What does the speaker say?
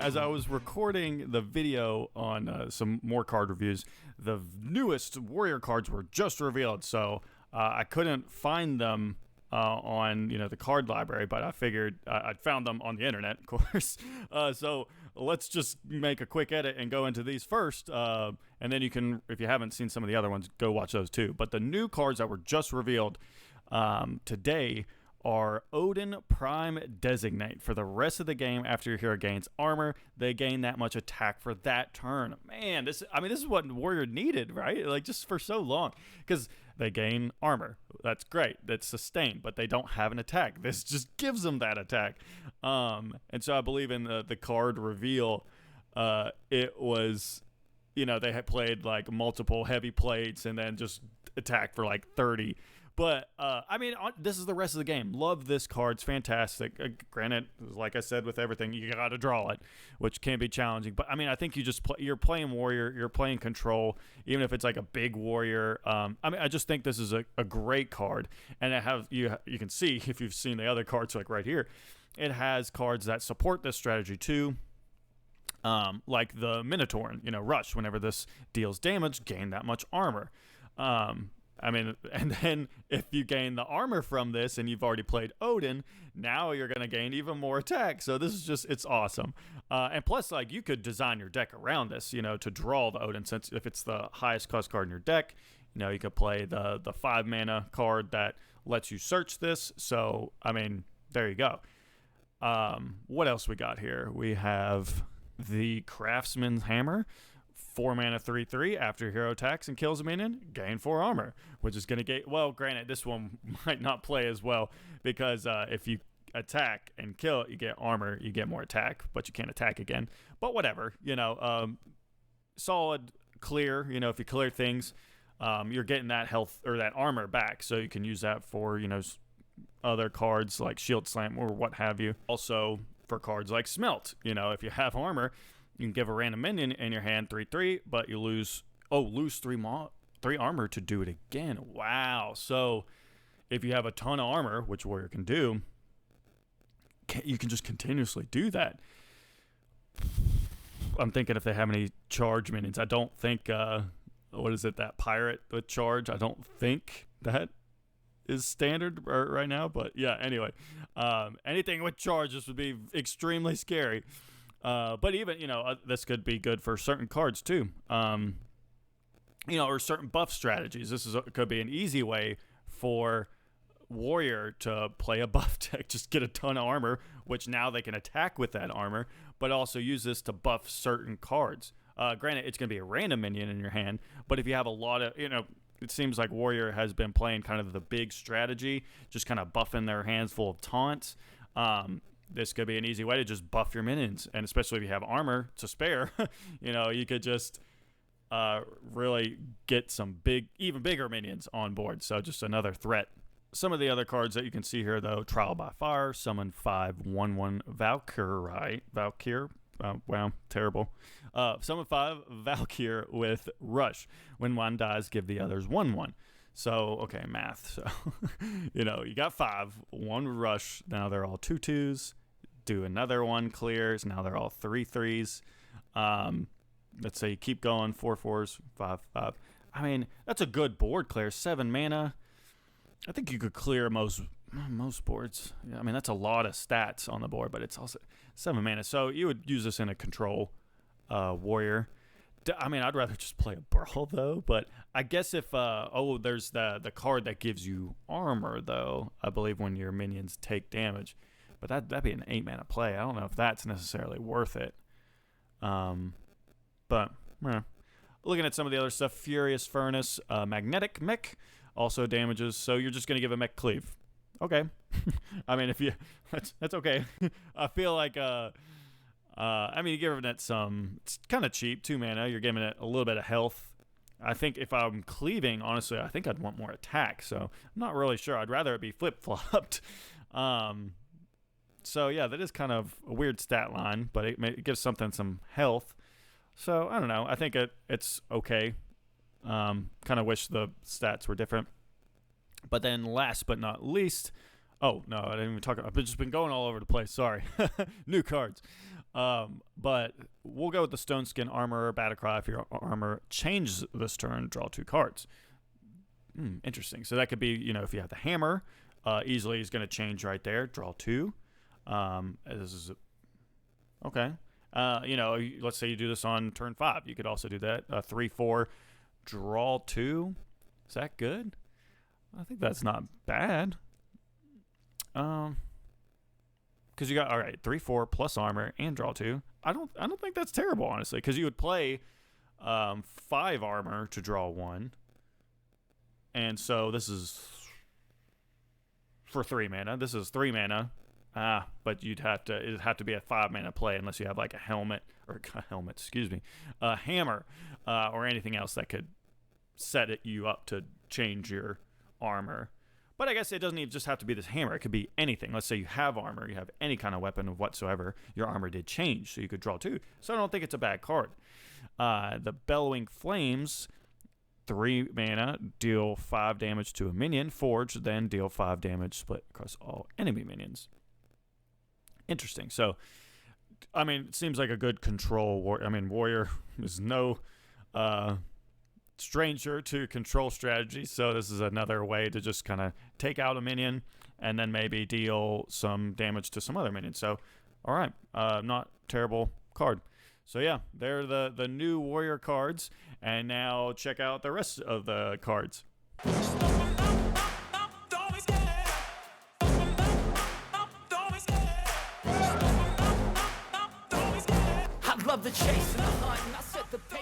as I was recording the video on some more card reviews, the newest Warrior cards were just revealed, so I couldn't find them on the card library, but I figured I'd found them on the internet, of course. So let's just make a quick edit and go into these first, and then you can, if you haven't seen some of the other ones, go watch those too. But the new cards that were just revealed today are Odin Prime Designate. For the rest of the game, after your hero gains armor, they gain that much attack for that turn. Man, this is what Warrior needed, right? Like, just for so long. Because they gain armor. That's great. That's sustained, but they don't have an attack. This just gives them that attack. And so I believe in the card reveal, it was, they had played like multiple heavy plates and then just attacked for like 30. But, this is the rest of the game. Love this card. It's fantastic. Granted, like I said with everything, you got to draw it, which can be challenging. But, I think you just you're playing Warrior. You're playing Control, even if it's like a big Warrior. I just think this is a great card. And it has, you can see, if you've seen the other cards, like right here, it has cards that support this strategy too. Like the Minotaur, Rush. Whenever this deals damage, gain that much armor. And then if you gain the armor from this and you've already played Odin, now you're going to gain even more attack. So this is it's awesome. And plus, like, you could design your deck around this, to draw the Odin, since if it's the highest cost card in your deck, you could play the 5 mana card that lets you search this. So, there you go. What else we got here? We have the Craftsman's Hammer. 4 mana 3/3. After your hero attacks and kills a minion, gain 4 armor, which is going to get, well, granted, this one might not play as well, because if you attack and kill, you get armor, you get more attack, but you can't attack again. But whatever, solid, clear, if you clear things, you're getting that health or that armor back, so you can use that for, other cards like Shield Slam or what have you. Also, for cards like Smelt, if you have armor, you can give a random minion in your hand 3/3, but you lose 3 armor to do it again. Wow. So if you have a ton of armor, which Warrior can do, you can just continuously do that. I'm thinking if they have any charge minions. I don't think, that pirate with charge? I don't think that is standard right now, but yeah, anyway. Anything with charge, this would be extremely scary. But even, this could be good for certain cards too. Or certain buff strategies. This could be an easy way for Warrior to play a buff deck. Just get a ton of armor, which now they can attack with that armor, but also use this to buff certain cards. Granted, it's going to be a random minion in your hand, but if you have a lot of, it seems like Warrior has been playing kind of the big strategy, just kind of buffing their hands full of taunts. This could be an easy way to just buff your minions, and especially if you have armor to spare, you could just really get some even bigger minions on board. So just another threat. Some of the other cards that you can see here, though: Trial by Fire, summon 5/1/1 Valkyrie. Wow, terrible. Summon 5 Valkyrie with Rush. When one dies, give the others 1/1. So, okay, math. So, you got 5, 1 Rush. Now they're all 2/2s. Do another 1 clears. Now they're all 3/3s. Let's say you keep going, 4/4s, 5/5. That's a good board clear. 7 mana. I think you could clear most boards. Yeah, that's a lot of stats on the board, but it's also 7 mana. So you would use this in a Control Warrior. I'd rather just play a Brawl, though. But I guess if, there's the card that gives you armor, though, I believe, when your minions take damage. But that'd be an 8 mana play. I don't know if that's necessarily worth it. But, looking at some of the other stuff, Furious Furnace, Magnetic Mech also damages. So you're just going to give a Mech Cleave. Okay. If you, that's okay. I feel like, you're giving it it's kind of cheap, 2 mana. You're giving it a little bit of health. I think if I'm cleaving, honestly, I think I'd want more attack. So I'm not really sure. I'd rather it be flip-flopped. So yeah, that is kind of a weird stat line, but it gives something some health. So I don't know. I think it's okay. Kind of wish the stats were different. But then last but not least, oh, no, I didn't even talk about it. I've just been going all over the place. Sorry. New cards. But we'll go with the Stone Skin Armor Battlecry. If your armor changes this turn, draw 2 cards. Interesting. So that could be, if you have the hammer, easily is going to change right there. Draw 2. This is okay. Let's say you do this on turn 5. You could also do that. 3/4, draw 2. Is that good? I think that's not bad. Because you got 3/4 plus armor and draw 2. I don't think that's terrible, honestly. Because you would play 5 armor to draw 1, and so this is for 3 mana. This is 3 mana. But it'd have to be a 5 mana play unless you have like a hammer, or anything else that could set you up to change your armor. But I guess it doesn't even just have to be this hammer. It could be anything. Let's say you have armor, you have any kind of weapon whatsoever. Your armor did change, so you could draw 2. So I don't think it's a bad card. The Bellowing Flames, 3 mana, deal 5 damage to a minion. Forge, then deal 5 damage split across all enemy minions. Interesting. So, it seems like a good control. Warrior is no stranger to control strategy, so this is another way to just kind of take out a minion and then maybe deal some damage to some other minion. So, all right, not terrible card. So yeah, they're the new Warrior cards, and now check out the rest of the cards. I love the chase and the hunt, and I set the pace.